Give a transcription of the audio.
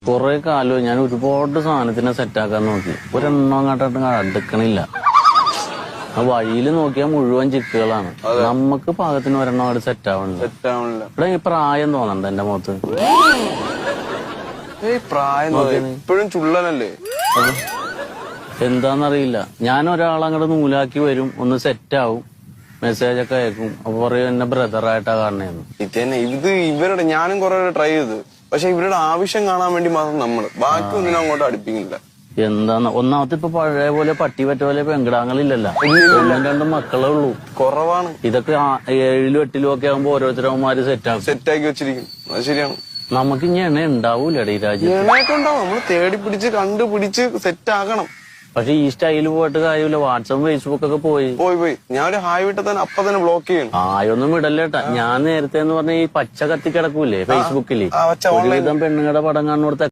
കൊറേ കാലം ഞാൻ ഒരുപാട് സാധനത്തിനെ സെറ്റാക്കാൻ നോക്കി. ഒരെണ്ണം അങ്ങോട്ട് അടുക്കണില്ല. ആ വഴിയിൽ നോക്കിയാൽ മുഴുവൻ ചിക്കുകളാണ്. നമുക്ക് പാകത്തിന് ഒരെണ്ണം അവിടെ സെറ്റ് ആവണില്ല. ഇവിടെ ഈ പ്രായം തോന്നണ്ട എന്റെ മുഖത്ത്. ഇപ്പോഴും ചുള്ളനല്ലേ? എന്താന്നറിയില്ല. ഞാൻ ഒരാളങ്ങോട്ട് നൂലാക്കി വരും, ഒന്ന് സെറ്റ് ആവും, മെസ്സേജ് ഒക്കെ അയക്കും. അപ്പൊ പറയും എന്നെ ബ്രദറായിട്ടാ കാണണേന്ന്. ഇത് ഇവരുടെ ഞാനും കുറെ ട്രൈ ചെയ്ത്, പക്ഷെ ഇവരുടെ ആവശ്യം കാണാൻ വേണ്ടി മാത്രം നമ്മള് ബാക്കി ഒന്നിനും അങ്ങോട്ട് അടുപ്പിക്കില്ല. എന്താന്ന് ഒന്നാമത്തെ ഇപ്പൊ പഴയ പോലെ പട്ടി പറ്റ പോലെ പെങ്കിടാങ്ങളില്ലല്ലോ. രണ്ടും മക്കളേ ഉള്ളൂ. കുറവാണ്. ഇതൊക്കെ 7-ലും 8-ലും ഒക്കെ ആകുമ്പോ ഓരോരുത്തരവന്മാര് സെറ്റാക്കി വെച്ചിരിക്കും. അത് ശരിയാണ്. നമുക്ക് ഇനി എണ്ണ ഉണ്ടാവൂലേ ഈ രാജ്യം? എണ്ണയൊക്കെ ഉണ്ടാവും. നമ്മള് തേടി പിടിച്ച് കണ്ടുപിടിച്ച് സെറ്റ് ആക്കണം. പക്ഷെ ഈ സ്റ്റൈല് പോയിട്ട് കാര്യമില്ല. വാട്സപ്പ് ഫേസ്ബുക്ക് ഒക്കെ പോയി ഞാൻ ഒരു ഹായ് വിട്ട തന്നെ അപ്പൊ തന്നെ ബ്ലോക്ക് ചെയ്യണം. ആയൊന്നും വിടല്ലേട്ടാ. ഞാൻ നേരത്തെ എന്ന് പറഞ്ഞ ഈ പച്ച കത്തി കിടക്കൂലേ ഫേസ്ബുക്കില്, ഒരുവിധം പെണ്ണുങ്ങളുടെ പടം കാണുന്നിടത്ത്